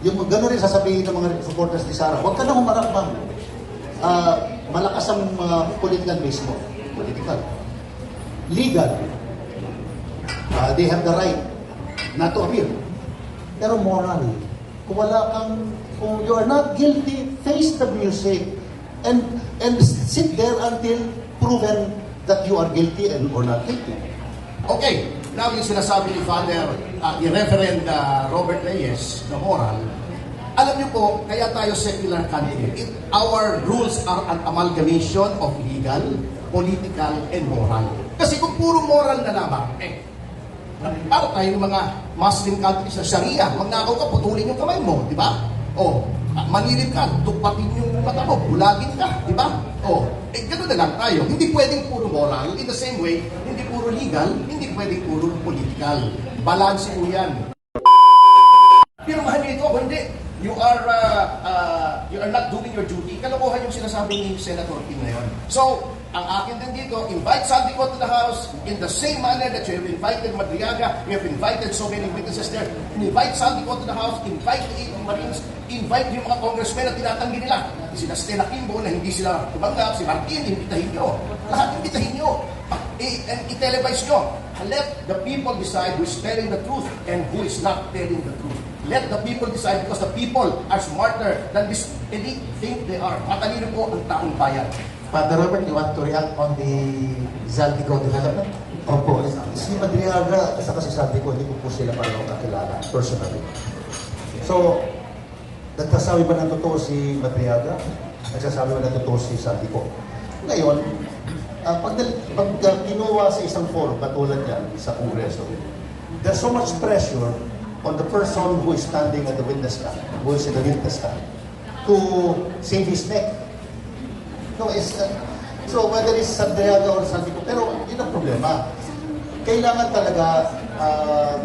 yung gano'n rin sasabihin ng mga supporters ni Sara, huwag ka na humarap, ma'am. Malakas ang political base mo. Political. Legal. They have the right not to appear. Pero moral. Kung you are not guilty, face the music and sit there until proven that you are guilty and or not guilty. Okay, now yung sinasabi ni Father, ni Reverend Robert Reyes, na moral, alam niyo po, kaya tayo secular country. Our rules are an amalgamation of legal, political, and moral. Kasi kung puro moral na lamang, para tayo mga Muslim countries na Sharia, magnakaw ka, putulin yung kamay mo, di ba? O, manilip ka, tupatin yung mata mo, bulagin ka, di ba? O, gano'n na lang tayo. Hindi pwedeng puro moral. In the same way, hindi puro legal, hindi pwedeng puro political. Balance po yan. Pero mahal ito, hindi. You are not doing your duty. Kalokohan yung sinasabi ni Senator Kim na yun. So, ang akin din dito, invite Saldico to the House in the same manner that you have invited Madriaga, you have invited so many witnesses there. Invite Saldico to the House, invite the 8 Marines, invite yung mga congressmen na tinatanggi nila. Sila Stella Kimbo na hindi sila tumanggap, si Martin, imbitahin nyo. Lahat imbitahin nyo. And i-televise nyo. Let the people decide who is telling the truth and who is not telling the truth. Let the people decide because the people are smarter than this elite think they are. Matalino po ang taong bayan. Father Robert, you want to react on the Zaldico development? Opo, si Madriaga at si Saldico, hindi ko po sila parang kakilala personally. So, nagsasabi ba ng totoo si Madriaga? Nagsasabi ba ng totoo si Saldico? Ngayon, pag kinuha sa isang forum, katulad yan sa Kongreso, there's so much pressure on the person who is standing at the witness stand, who is in the witness stand, to save his neck. No, so whether it's Madriaga or Saldico, pero yun ang problema. Kailangan talaga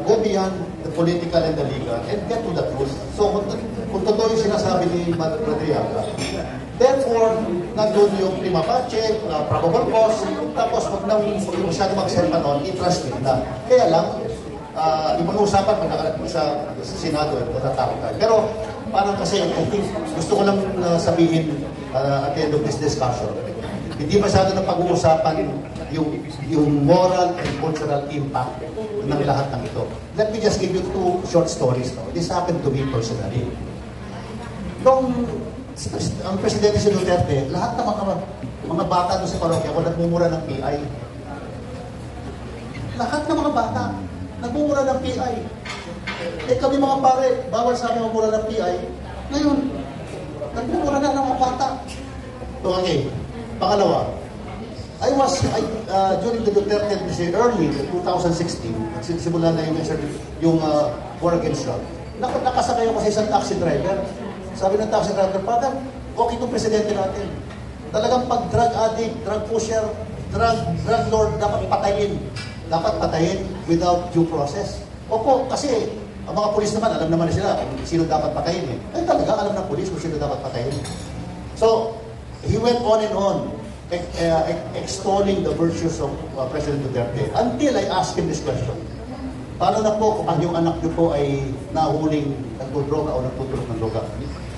go beyond the political and the legal and get to the truth. So kung totoo yung sinasabi ni Madriaga, therefore, nandun yung prima facie, probable cause, tapos wag nang masyado magsalpa noon, i-transmit na. Kaya lang, ipag-uusapan pag nakalagay sa Senado at natatawag tayo. Pero parang kasi, I think, gusto ko lang sabihin at the end of this discussion, hindi masyado na pag-uusapan yung moral and cultural impact ng lahat ng ito. Let me just give you 2 short stories. No? This happened to me personally. Nung ang Presidente si Duterte, lahat ng mga bata doon sa parokya ko nagmumura ng PI. Lahat ng mga bata nagmumura ng PI. Kami mga pare, bawal sa amin magmura ng PI. Ngayon, nagmumura na ng mga bata. Okay. Pangalawa, during the Duterte early 2016, simula na yung war against drug, nakasakay ako sa isang taxi driver. Sabi ng taxi driver, Father, okay itong presidente natin. Talagang pag drug addict, drug pusher, drug lord, dapat patayin. Dapat patayin without due process. Opo, kasi ang mga pulis naman, alam naman sila kung sino dapat patayin eh. Ay talaga, alam ng pulis kung sino dapat patayin. So, he went on and on, extolling the virtues of President Duterte until I asked him this question. Paano na po kung yung anak niyo po ay nahuling nagdodroga o nagtutulog ng droga?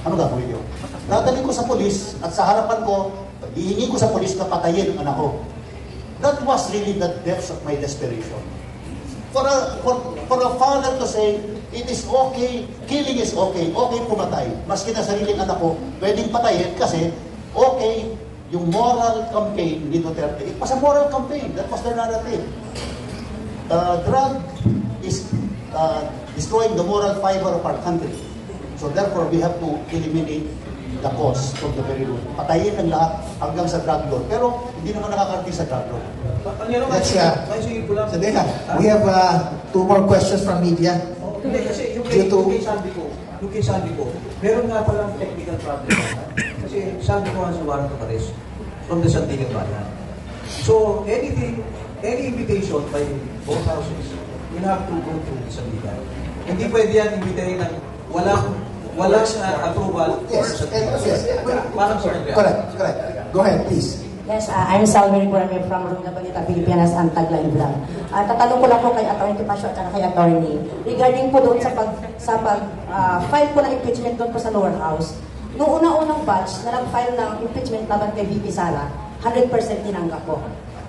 Ano gagawin niyo? Dadalhin ko sa polis at sa harapan ko, hihingi ko sa polis na patayin ang anak ko. That was really the depths of my desperation. For a father to say, it is okay, killing is okay pumatay. Maski na sariling anak ko, pwedeng patayin kasi okay yung moral campaign ni Duterte. It was a moral campaign. That was their narrative. Drug is destroying the moral fiber of our country. So therefore, we have to eliminate the cause from the very root. Patayin ang lahat hanggang sa drug lord. Pero hindi naman nakakarating sa drug lord. Let's we have 2 more questions from media. Hindi, kasi yung kay Saldico, meron nga palang technical problem. Kasi Saldico has a warrant of arrest from the Sandigan Bayan. So, any invitation by both houses will have to go to Sandigan. Hindi pwede yan imbitahin ng walang approval. Yes, yes. Correct. Go ahead, please. Yes, I'm Salvery Guarme from Runga Balita, Pilipinas, ang Tagline Vlog. Tatanong ko lang po kay Atty. Tipasio at saka kay Atty. Regarding po doon file po ng impeachment doon po sa lower house. Noong una-unang batch na nag-file ng impeachment laban kay VP Sara, 100% tinanggap po.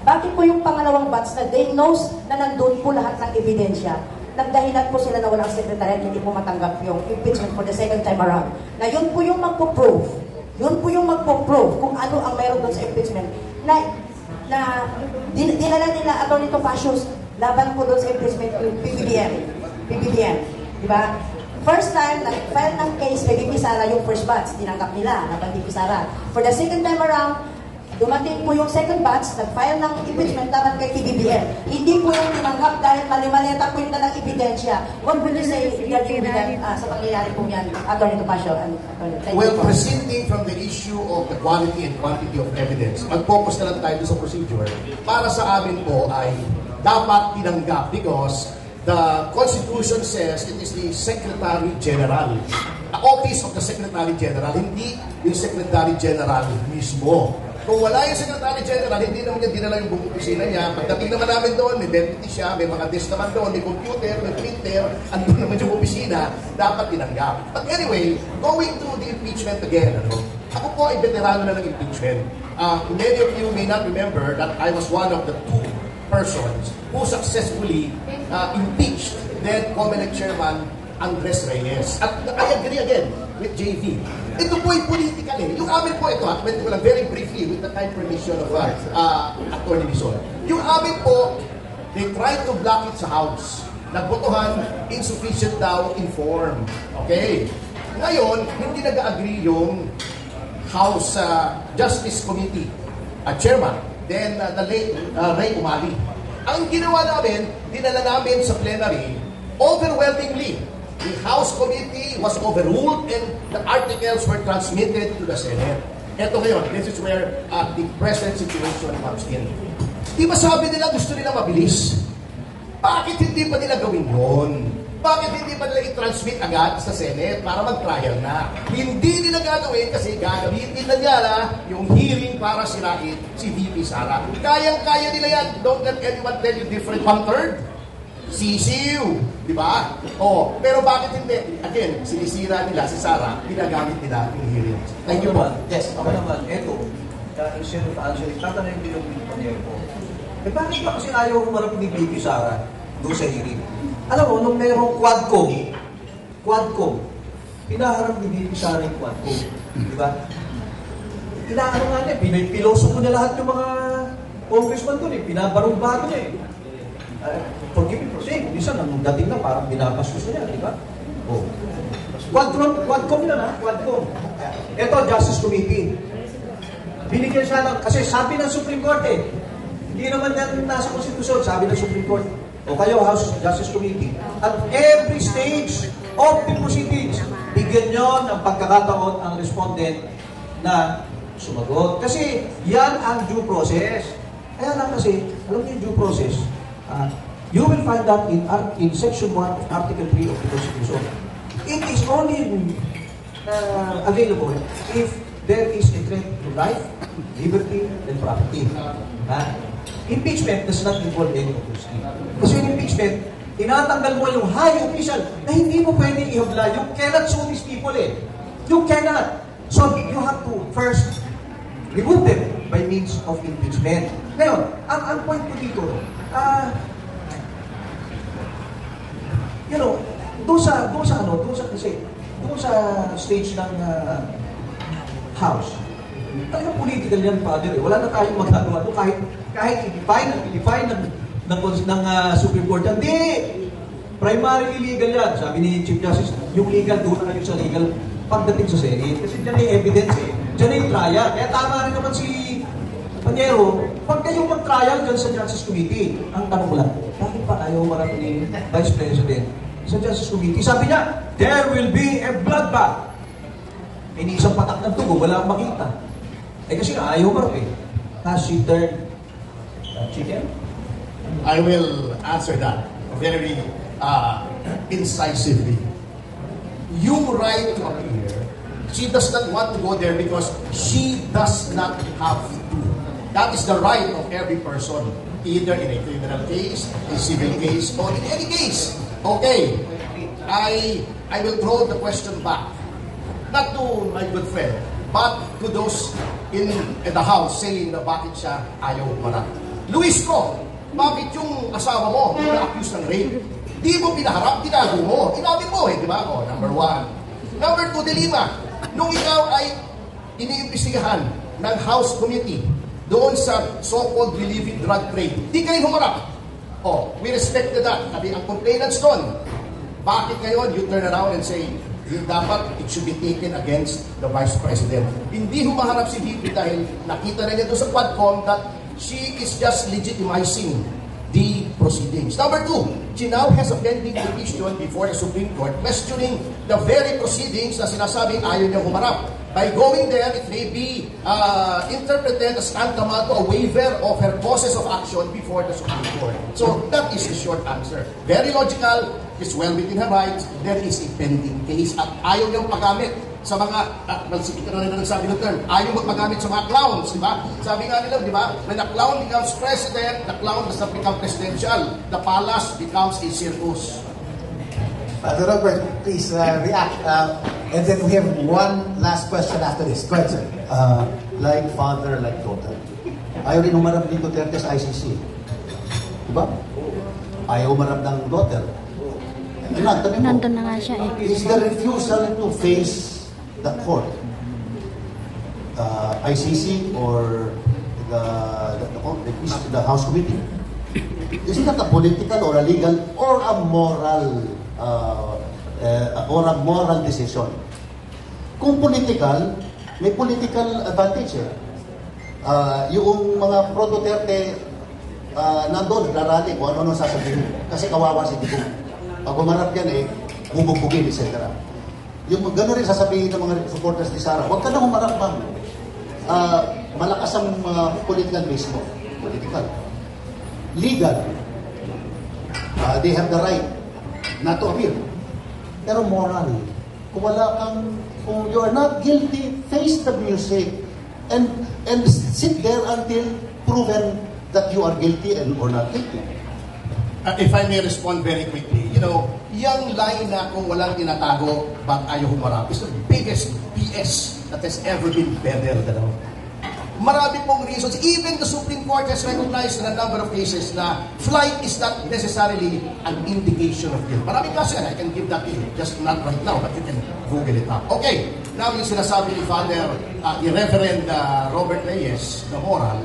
Bakit po yung pangalawang batch na they knows na nandun po lahat ng ebidensya, nagdahilan po sila na walang secretary at hindi po matanggap yung impeachment for the second time around. Na yun po yung magpo-prove. Yun po yung magpo-prove kung ano ang mayroon doon sa impeachment na dinala nila Atty. Topacios laban po doon sa impeachment yung PBBM. Di ba? First time, nag-file ng case kay VP Sara yung first batch, tinanggap nila laban VP Sara. For the second time around, dumating po yung second batch, nag-file ng impeachment laban kay PBBM. Hindi po yung tinanggap dahil mali-maleta po yung dalang ebidensya. What would you say regarding sa pangyayari po yan, Atty. Topacio? Well, proceeding from the issue of the quality and quantity of evidence, mag-focus na lang tayo sa procedure. Para sa amin po ay dapat tinanggap because the Constitution says it is the Secretary General. The office of the Secretary General, hindi yung Secretary General mismo. Kung wala yung Secretary General, hindi naman niya dinala yung buong opisina niya. Pagdating naman namin doon, may deputy siya, may mga desk naman doon, may computer, may printer, andun naman yung opisina, dapat tinanggap. But anyway, going to the impeachment again, ako po ay veterano na ng impeachment. Many of you may not remember that I was one of the two persons who successfully impeached then COMELEC Chairman Andres Reyes. At I agree again with JV. Ito po ay political eh. Yung amin po ito, kwento ko lang very briefly with the time permission of Atty. Bison. Yung amin po, they tried to block it sa House. Nagbotohan, insufficient daw informed. Okay. Ngayon, hindi nag-agree yung House Justice Committee Chairman, then the late Ray Umali. Ang ginawa namin, dinala namin sa plenary, overwhelmingly, the House Committee was overruled and the articles were transmitted to the Senate. Ito ngayon, this is where the present situation comes in. Di ba sabi nila gusto nila mabilis? Bakit hindi pa nila gawin yun? Bakit hindi pa nila i-transmit agad sa Senate para mag-trial na? Hindi nila gagawin kasi gagamitin na nila yung hearing para sirain si VP Sara. Kayang-kaya nila yan. Don't let anyone tell you different. One-third, sisiw. Di ba? Oh, pero bakit hindi? Again, sinisira nila si Sara, ginagamit nila yung hearing. Thank you po. Yes, ako naman. Eto, instead of answering, tatanungin ko yung pangyayari ko. Eh bakit ba kasi ayaw humarap ni VP Sara doon sa hearing? Alam mo, nung mayroong Quadcom, pinaharap ni VP Sara yung Quadcom. Di ba? Inaano nga niya, piloso ko na lahat yung mga congressman doon eh, pinabarong-bago niya eh. Forgive me for saying, minsan nang dating na parang binapastos na niya, di ba? Oh. Quadcom na na, Quadcom. Ito, Justice Committee. Binigyan siya ng, kasi sabi ng Supreme Court eh, hindi naman yan nasa konstitusyon, sabi ng Supreme Court, o kayo, House Justice Committee, at every stage of the proceedings, bigyan nyo ng pagkakataon ang respondent na sumagot. Kasi yan ang due process. Kaya lang kasi, alam niyo yung due process, you will find that in Section 1 of Article 3 of the Constitution. It is only available if there is a threat to life, liberty, and property. Impeachment does not involve any of those things. Kasi yung impeachment, tinatanggal mo yung high official na hindi mo pwede ihabla. You cannot sue these people eh. You cannot. So you have to first remove them by means of impeachment. Ngayon, ang point ko dito, you know, doon sa stage ng House, talagang political yan, Father. Wala na tayong magagawa doon kahit i-define ng Supreme Court. Hindi! Primarily legal yan. Sabi ni Chief Justice, yung legal, doon na kayo sa legal pagdating sa Senate. Kasi dyan ay evidence eh. Dyan ay trial. Kaya tama rin naman si Panyero, pag kayong mag-trial dyan sa Justice Committee, ang tanong ko lang, bakit pa ayaw marami ni Vice President sa Justice Committee? Sabi niya, there will be a bloodbath. Hindi isang patak ng tugo, wala akong makita. Eh kasi nga, ayaw marami. Has she turned chicken? I will answer that very incisively. Yung right to appear, she does not want to go there because she does not have to. That is the right of every person, either in a criminal case, a civil case, or in any case. Okay, I will throw the question back, not to my good friend, but to those in the house saying na bakit siya ayaw humarap. Luis ko, bakit yung asawa mo yung na-accuse ng rape? Di mo pinaharap, tinago mo. Inamin mo di ba? Oh, number 1. Number 2, De Lima, nung ikaw ay iniimbestigahan ng House Committee doon sa so-called relieving drug trade, di ka rin humarap. Oh, we respected that. Sabi ang complainants doon, bakit ngayon you turn around and say, dapat it should be taken against the Vice President. Hindi humaharap si VP dahil nakita na niya doon sa Quadcom that she is just legitimizing the proceedings. Number 2, she now has a pending petition before the Supreme Court questioning the very proceedings na sinasabing ayaw niya humarap. By going there, it may be interpreted as tantamount to a waiver of her causes of action before the Supreme Court. So that is the short answer. Very logical, is well within her rights, there is a pending case at ayaw niyang pagamit sa mga, malsipit na rin ang nagsabi ng term, ayaw magpagamit sa mga clowns, di ba? Sabi nga nila, di ba? When a clown becomes president, the clown does not become presidential. The palace becomes a circus. Robert, please react. And then we have one last question after this. Go ahead, sir. Like father, like daughter. Ayaw rin humarap ni Duterte sa ICC. Diba? Ayaw humarap ng daughter. Nandun na nga siya eh. Is the refusal to face the court, ICC or the House Committee, is that a political or a legal or a moral decision? Kung political, may political advantage eh. Yung mga pro-Duterte nandun, nagrarally kung ano-ano sasabihin. Kasi kawawa si Digong. Pag umarap yan eh, bubugbugin, etc. Yung gano'n rin sasabihin ng mga supporters ni Sara, huwag ka na humarap, ma'am. Malakas ang political base mo. Political. Legal. They have the right not to appeal. Pero moral, kung wala kang, kung you are not guilty, face the music and sit there until proven that you are guilty and or not guilty. If I may respond very quickly, yung line na kung walang tinatago, ba't ayaw humarap, is the biggest BS that has ever been bettered. Marami pong reasons. Even the Supreme Court has recognized in a number of cases na flight is not necessarily an indication of guilt. Maraming kaso yan. I can give that to you. Just not right now, but you can Google it up. Okay, now yung sinasabi ni Father, Reverend Robert Reyes, the moral,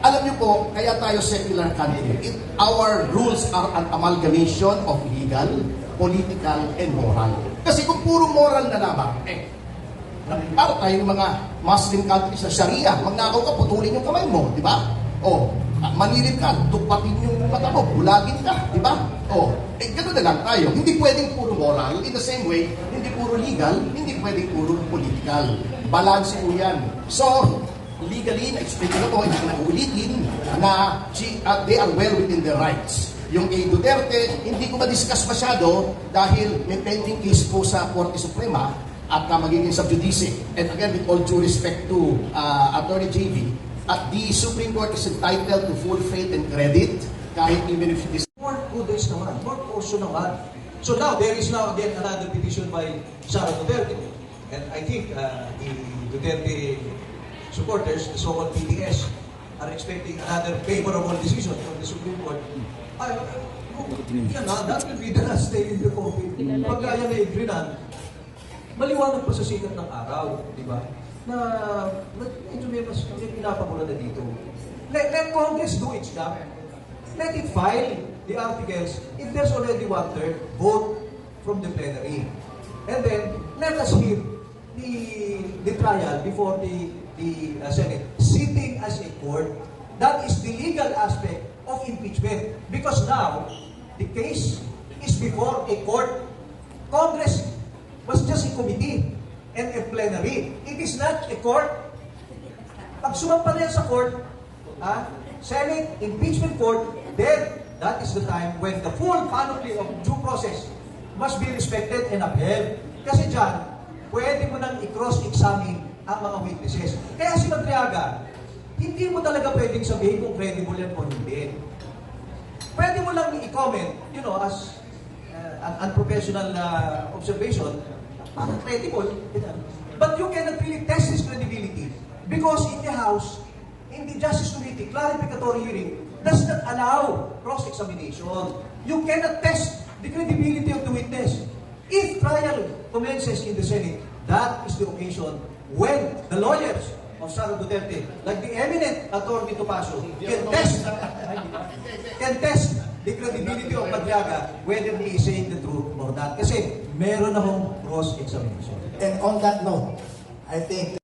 alam niyo po, kaya tayo secular country. Our rules are an amalgamation of legal, political, and moral. Kasi kung puro moral na lamang, para tayong mga Muslim countries sa Sharia, magnakaw ka, putulin yung kamay mo, di ba? O, manilip ka, tupatin yung mata mo, bulagin ka, di ba? O, gano'n na lang tayo. Hindi pwedeng puro moral. In the same way, hindi puro legal, hindi pwedeng puro political. Balance po yan. So, legally, na-explain ko na po, hindi ko na ulitin, na they are well within their rights. Yung kay Duterte, hindi ko ma-discuss masyado dahil may pending case po sa Korte Suprema at magiging subjudice. And again, with all due respect to Attorney JV, at the Supreme Court is entitled to full faith and credit kahit even if this More good days naman, more caution naman. So now, there is now again another petition by Sara Duterte. And I think the Duterte supporters, the so-called PDS, are expecting another favorable decision from the Supreme Court. That will be the last day in the coffin. Pag kaya na igrinan, maliwanag pa sa sikat ng araw, di ba? Na medyo may pinapamula na dito. Let Congress do its job. Let it file the articles. If there's already 1/3, vote from the plenary. And then, let us hear the trial before the Senate, sitting as a court. That is the legal aspect of impeachment. Because now, the case is before a court. Congress was just a committee and a plenary. It is not a court. Pag sumampa na yan sa court, Senate, impeachment court, then that is the time when the full panoply of due process must be respected and upheld. Kasi dyan, pwede mo nang i-cross-examine ang mga witnesses. Kaya si Madriaga, hindi mo talaga pwedeng sabihin kung credible yan o hindi. Pwede mo lang i-comment, as an unprofessional observation, parang credible. But you cannot really test his credibility because in the House, in the Justice Committee, clarificatory hearing does not allow cross-examination. You cannot test the credibility of the witness. If trial commences in the Senate, that is the occasion when the lawyers of Sara Duterte, like the eminent attorney Topacio, can test the credibility of Madriaga whether he is saying the truth or not. Kasi meron akong cross-examination. And on that note, I think